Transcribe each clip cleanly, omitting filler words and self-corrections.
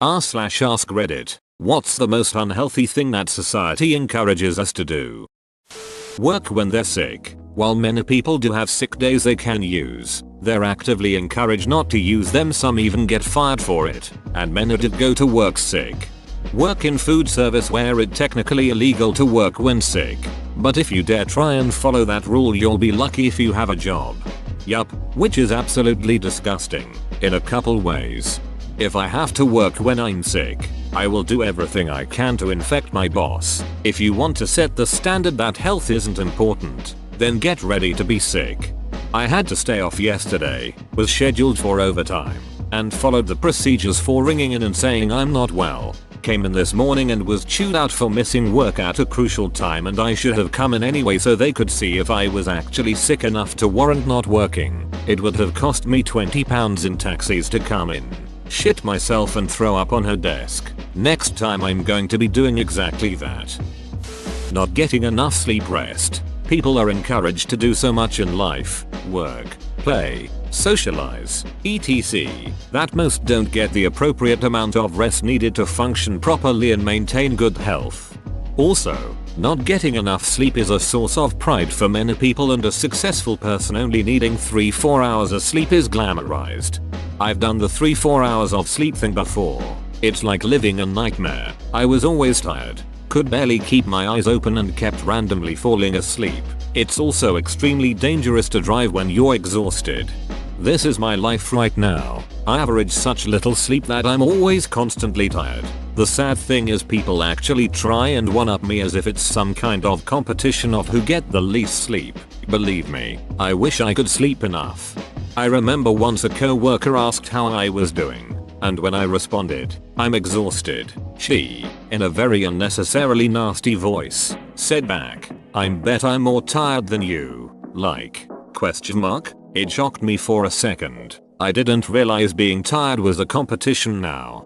r/ask Reddit. What's the most unhealthy thing that society encourages us to do? Work when they're sick. While many people do have sick days they can use, they're actively encouraged not to use them, some even get fired for it, and many did go to work sick. Work in food service where it's technically illegal to work when sick, but if you dare try and follow that rule you'll be lucky if you have a job. Yup, which is absolutely disgusting, in a couple ways. If I have to work when I'm sick, I will do everything I can to infect my boss. If you want to set the standard that health isn't important, then get ready to be sick. I had to stay off yesterday, was scheduled for overtime, and followed the procedures for ringing in and saying I'm not well. Came in this morning and was chewed out for missing work at a crucial time, and I should have come in anyway so they could see if I was actually sick enough to warrant not working. It would have cost me £20 in taxis to come in, shit myself and throw up on her desk. Next time I'm going to be doing exactly that. Not getting enough sleep. Rest. People are encouraged to do so much in life, work, play, socialize, etc. that most don't get the appropriate amount of rest needed to function properly and maintain good health. Also, not getting enough sleep is a source of pride for many people, and a successful person only needing 3-4 hours of sleep is glamorized. I've done the 3-4 hours of sleep thing before. It's like living a nightmare. I was always tired, could barely keep my eyes open and kept randomly falling asleep. It's also extremely dangerous to drive when you're exhausted. This is my life right now. I average such little sleep that I'm always constantly tired. The sad thing is people actually try and one-up me as if it's some kind of competition of who get the least sleep. Believe me, I wish I could sleep enough. I remember once a co-worker asked how I was doing, and when I responded, I'm exhausted, she, in a very unnecessarily nasty voice, said back, I bet I'm more tired than you. Like, ? It shocked me for a second. I didn't realize being tired was a competition now.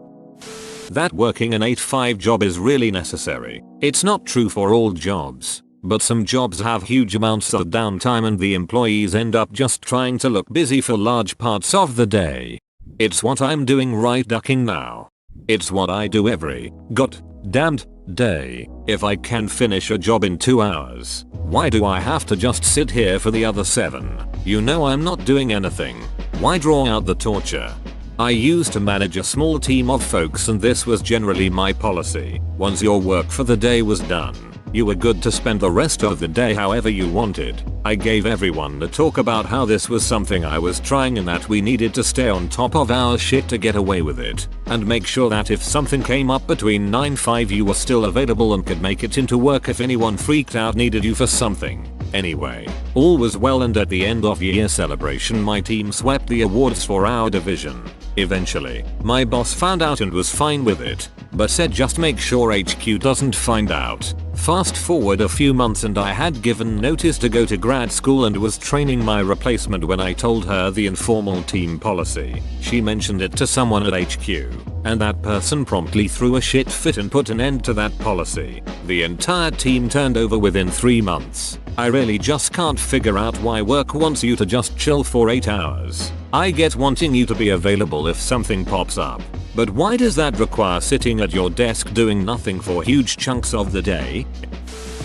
That working an 8-5 job is really necessary. It's not true for all jobs, but some jobs have huge amounts of downtime and the employees end up just trying to look busy for large parts of the day. It's what I'm doing right ducking now. It's what I do every goddamned day. If I can finish a job in 2 hours, why do I have to just sit here for the other 7? You know I'm not doing anything. Why draw out the torture? I used to manage a small team of folks, and this was generally my policy. Once your work for the day was done, you were good to spend the rest of the day however you wanted. I gave everyone a talk about how this was something I was trying and that we needed to stay on top of our shit to get away with it, and make sure that if something came up between 9-5 you were still available and could make it into work if anyone freaked out needed you for something. Anyway, all was well, and at the end of year celebration my team swept the awards for our division. Eventually, my boss found out and was fine with it, but said just make sure HQ doesn't find out. Fast forward a few months and I had given notice to go to grad school and was training my replacement when I told her the informal team policy. She mentioned it to someone at HQ, and that person promptly threw a shit fit and put an end to that policy. The entire team turned over within 3 months. I really just can't figure out why work wants you to just chill for 8 hours. I get wanting you to be available if something pops up, but why does that require sitting at your desk doing nothing for huge chunks of the day?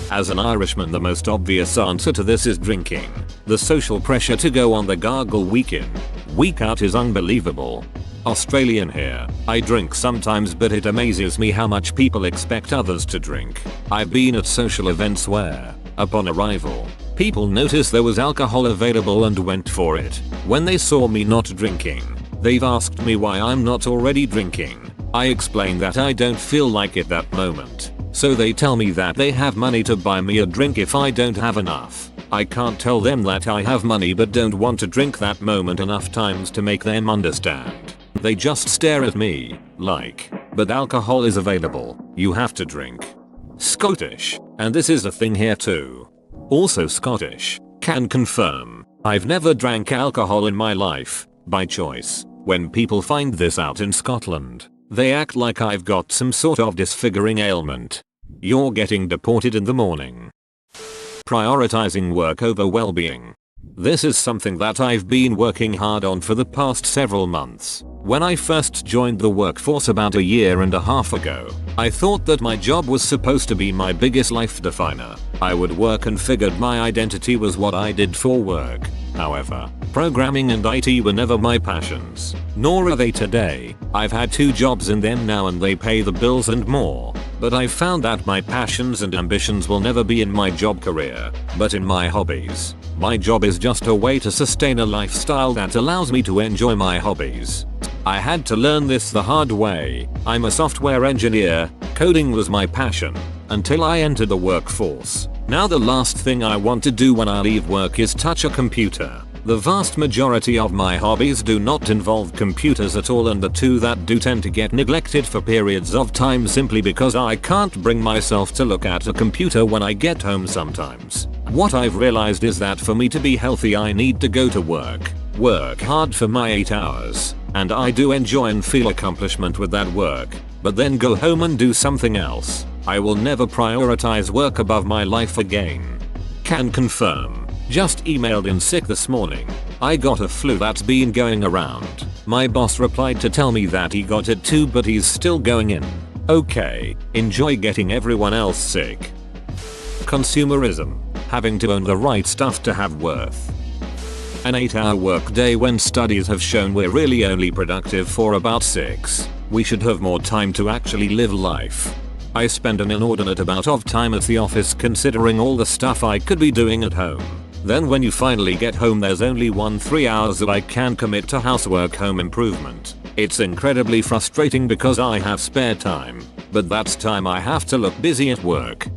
As an Irishman, the most obvious answer to this is drinking. The social pressure to go on the gargle week in, week out is unbelievable. Australian here. I drink sometimes, but it amazes me how much people expect others to drink. I've been at social events where, upon arrival, people noticed there was alcohol available and went for it. When they saw me not drinking, they've asked me why I'm not already drinking. I explain that I don't feel like it that moment. So they tell me that they have money to buy me a drink if I don't have enough. I can't tell them that I have money but don't want to drink that moment enough times to make them understand. They just stare at me, like, but alcohol is available, you have to drink. Scottish, and this is a thing here too. Also Scottish, can confirm, I've never drank alcohol in my life, by choice. When people find this out in Scotland, they act like I've got some sort of disfiguring ailment. You're getting deported in the morning. Prioritizing work over well-being. This is something that I've been working hard on for the past several months. When I first joined the workforce about a year and a half ago, I thought that my job was supposed to be my biggest life definer. I would work and figured my identity was what I did for work. However, programming and IT were never my passions, nor are they today. I've had 2 jobs in them now and they pay the bills and more. But I've found that my passions and ambitions will never be in my job career, but in my hobbies. My job is just a way to sustain a lifestyle that allows me to enjoy my hobbies. I had to learn this the hard way. I'm a software engineer, coding was my passion, until I entered the workforce. Now the last thing I want to do when I leave work is touch a computer. The vast majority of my hobbies do not involve computers at all, and the 2 that do tend to get neglected for periods of time simply because I can't bring myself to look at a computer when I get home sometimes. What I've realized is that for me to be healthy I need to go to work hard for my 8 hours, and I do enjoy and feel accomplishment with that work, but then go home and do something else. I will never prioritize work above my life again. Can confirm. Just emailed in sick this morning. I got a flu that's been going around. My boss replied to tell me that he got it too, but he's still going in. Okay, enjoy getting everyone else sick. Consumerism. Having to own the right stuff to have worth. An 8-hour workday when studies have shown we're really only productive for about 6. We should have more time to actually live life. I spend an inordinate amount of time at the office considering all the stuff I could be doing at home. Then when you finally get home there's only 3 hours that I can commit to housework home improvement. It's incredibly frustrating because I have spare time, but that's time I have to look busy at work.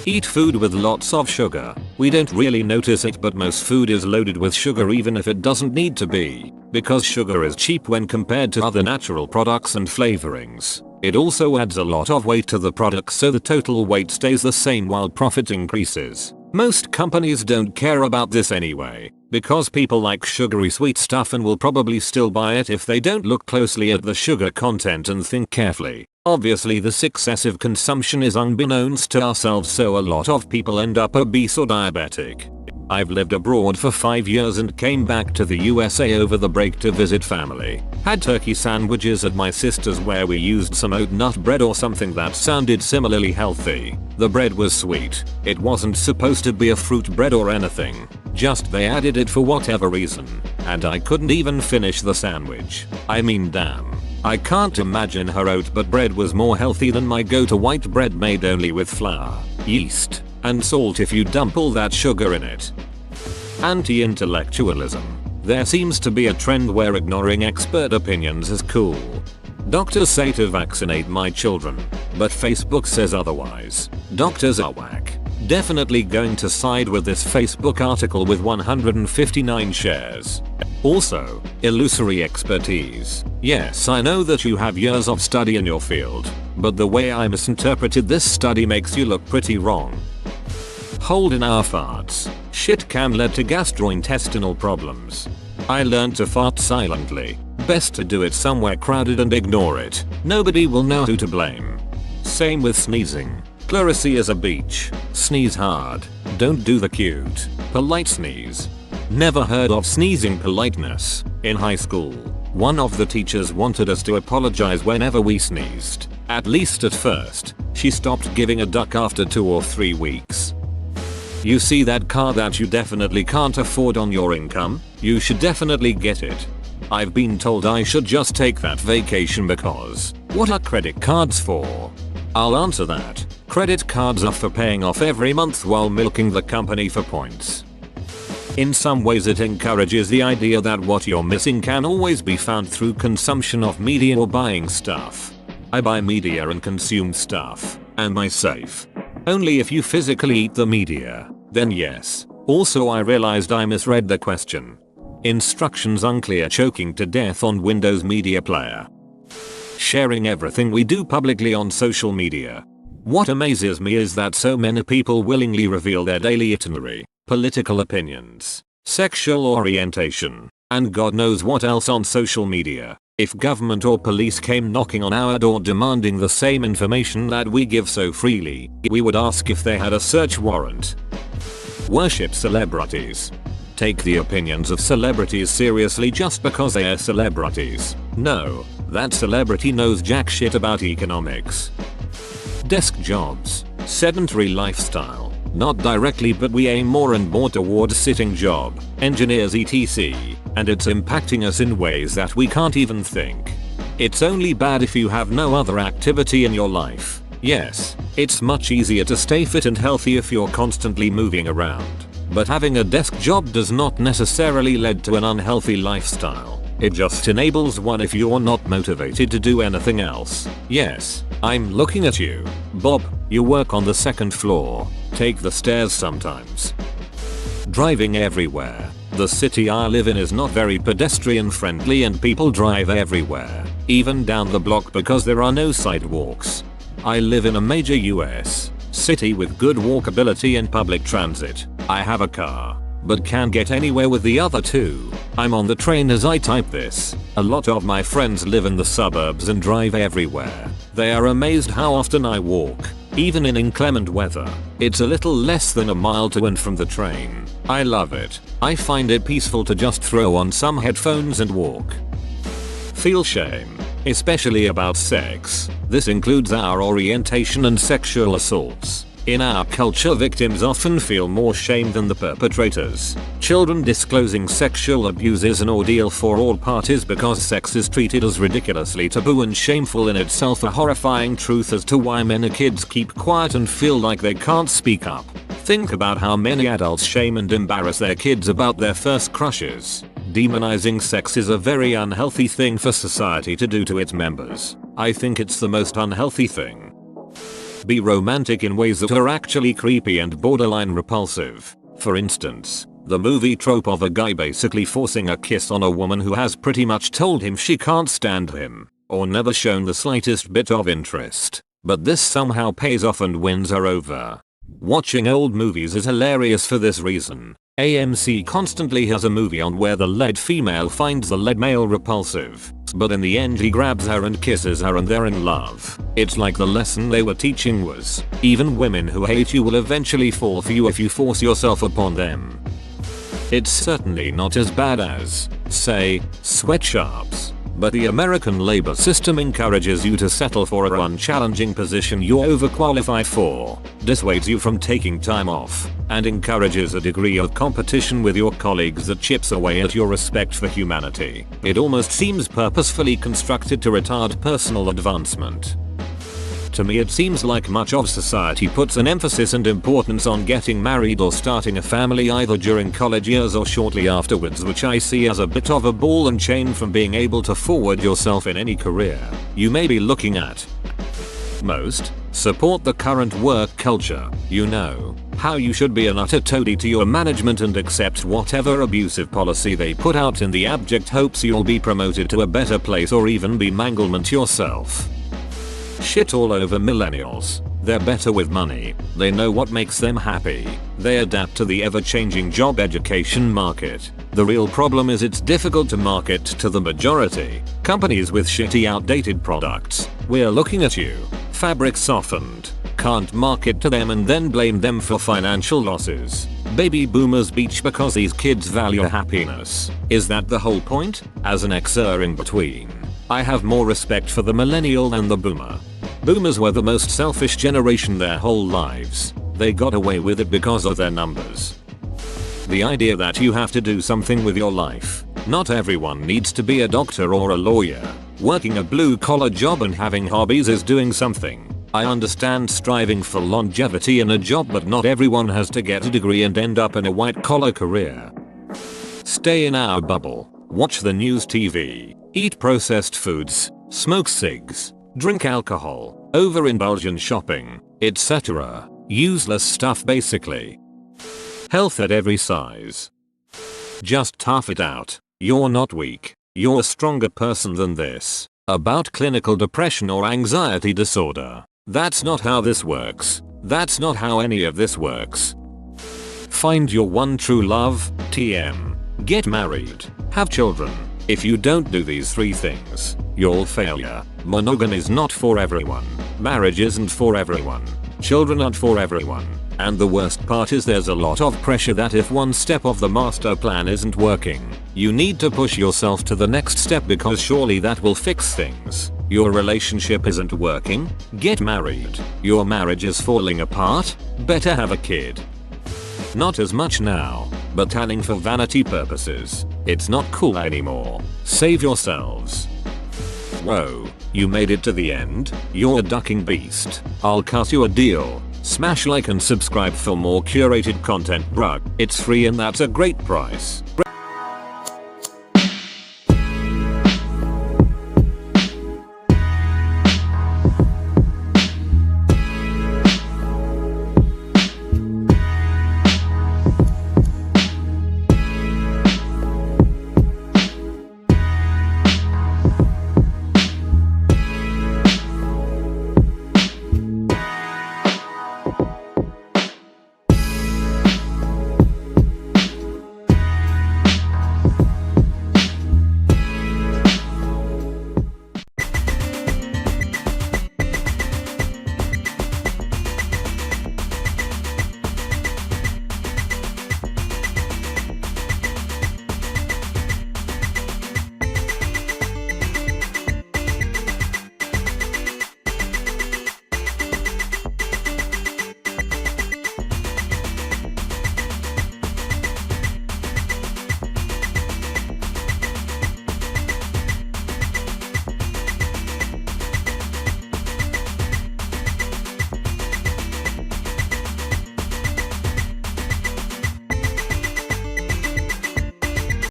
Eat food with lots of sugar. We don't really notice it, but most food is loaded with sugar even if it doesn't need to be, because sugar is cheap when compared to other natural products and flavorings. It also adds a lot of weight to the product so the total weight stays the same while profit increases. Most companies don't care about this anyway, because people like sugary sweet stuff and will probably still buy it if they don't look closely at the sugar content and think carefully. Obviously this excessive consumption is unbeknownst to ourselves, so a lot of people end up obese or diabetic. I've lived abroad for 5 years and came back to the USA over the break to visit family. Had turkey sandwiches at my sister's where we used some oat nut bread or something that sounded similarly healthy. The bread was sweet. It wasn't supposed to be a fruit bread or anything. Just they added it for whatever reason. And I couldn't even finish the sandwich. I mean damn. I can't imagine her oat bread was more healthy than my go-to white bread made only with flour, yeast, and salt if you dump all that sugar in it. Anti-intellectualism. There seems to be a trend where ignoring expert opinions is cool. Doctors say to vaccinate my children, but Facebook says otherwise. Doctors are whack. Definitely going to side with this Facebook article with 159 shares. Also, illusory expertise. Yes, I know that you have years of study in your field, but the way I misinterpreted this study makes you look pretty wrong. Hold in our farts. Shit can lead to gastrointestinal problems. I learned to fart silently. Best to do it somewhere crowded and ignore it. Nobody will know who to blame. Same with sneezing. Pleurisy is a beach. Sneeze hard. Don't do the cute, polite sneeze. Never heard of sneezing politeness. In high school, one of the teachers wanted us to apologize whenever we sneezed. At least at first. She stopped giving a duck after 2 or 3 weeks. You see that car that you definitely can't afford on your income? You should definitely get it. I've been told I should just take that vacation because what are credit cards for? I'll answer that. Credit cards are for paying off every month while milking the company for points. In some ways it encourages the idea that what you're missing can always be found through consumption of media or buying stuff. I buy media and consume stuff. Am I safe? Only if you physically eat the media, then yes. Also I realized I misread the question. Instructions unclear, choking to death on Windows Media Player. Sharing everything we do publicly on social media. What amazes me is that so many people willingly reveal their daily itinerary, political opinions, sexual orientation, and God knows what else on social media. If government or police came knocking on our door demanding the same information that we give so freely, we would ask if they had a search warrant. Worship celebrities. take the opinions of celebrities seriously just because they are celebrities. No, that celebrity knows jack shit about economics. Desk jobs, sedentary lifestyle. Not directly, but we aim more and more towards sitting job, engineers etc. And it's impacting us in ways that we can't even think. It's only bad if you have no other activity in your life. Yes, it's much easier to stay fit and healthy if you're constantly moving around. But having a desk job does not necessarily lead to an unhealthy lifestyle. It just enables one if you're not motivated to do anything else. Yes, I'm looking at you. Bob, you work on the second floor. Take the stairs sometimes. Driving everywhere. The city I live in is not very pedestrian friendly and people drive everywhere, even down the block because there are no sidewalks. I live in a major US city with good walkability and public transit. I have a car, but can't get anywhere with the other two. I'm on the train as I type this. A lot of my friends live in the suburbs and drive everywhere. They are amazed how often I walk, even in inclement weather. It's a little less than a mile to and from the train. I love it. I find it peaceful to just throw on some headphones and walk. Feel shame, especially about sex. This includes our orientation and sexual assaults. In our culture, victims often feel more shame than the perpetrators. Children disclosing sexual abuse is an ordeal for all parties because sex is treated as ridiculously taboo and shameful in itself, a horrifying truth as to why many kids keep quiet and feel like they can't speak up. Think about how many adults shame and embarrass their kids about their first crushes. Demonizing sex is a very unhealthy thing for society to do to its members. I think it's the most unhealthy thing. Be romantic in ways that are actually creepy and borderline repulsive. For instance, the movie trope of a guy basically forcing a kiss on a woman who has pretty much told him she can't stand him, or never shown the slightest bit of interest. But this somehow pays off and wins her over. Watching old movies is hilarious for this reason. AMC constantly has a movie on where the lead female finds the lead male repulsive, but in the end he grabs her and kisses her and they're in love. It's like the lesson they were teaching was, even women who hate you will eventually fall for you if you force yourself upon them. It's certainly not as bad as, say, sweatshops. But the American labor system encourages you to settle for a unchallenging position you're overqualified for, dissuades you from taking time off, and encourages a degree of competition with your colleagues that chips away at your respect for humanity. It almost seems purposefully constructed to retard personal advancement. To me it seems like much of society puts an emphasis and importance on getting married or starting a family either during college years or shortly afterwards, which I see as a bit of a ball and chain from being able to forward yourself in any career you may be looking at. Most support the current work culture. You know how you should be an utter toady to your management and accept whatever abusive policy they put out in the abject hopes you'll be promoted to a better place or even be manglement yourself. Shit all over millennials. They're better with money. They know what makes them happy. They adapt to the ever-changing job education market. The real problem is it's difficult to market to the majority. Companies with shitty outdated products. We're looking at you. Fabric softened. Can't market to them and then blame them for financial losses. Baby boomers beach because these kids value happiness. Is that the whole point? As an Xer in between, I have more respect for the millennial than the boomer. Boomers were the most selfish generation their whole lives. They got away with it because of their numbers. The idea that you have to do something with your life. Not everyone needs to be a doctor or a lawyer. Working a blue-collar job and having hobbies is doing something. I understand striving for longevity in a job, but not everyone has to get a degree and end up in a white-collar career. Stay in our bubble. Watch the news TV. Eat processed foods. Smoke cigs. Drink alcohol, overindulge in shopping, etc. Useless stuff basically. Health at every size. Just tough it out. You're not weak. You're a stronger person than this. About clinical depression or anxiety disorder. That's not how this works. That's not how any of this works. Find your one true love, TM. Get married. Have children. If you don't do these 3 things, you'll failure. Monogamy is not for everyone. Marriage isn't for everyone. Children aren't for everyone. And the worst part is there's a lot of pressure that if one step of the master plan isn't working, you need to push yourself to the next step because surely that will fix things. Your relationship isn't working? Get married. Your marriage is falling apart? Better have a kid. Not as much now, but tanning for vanity purposes. It's not cool anymore. Save yourselves. Whoa, you made it to the end? You're a ducking beast. I'll cut you a deal. Smash like and subscribe for more curated content, bruh. It's free and that's a great price.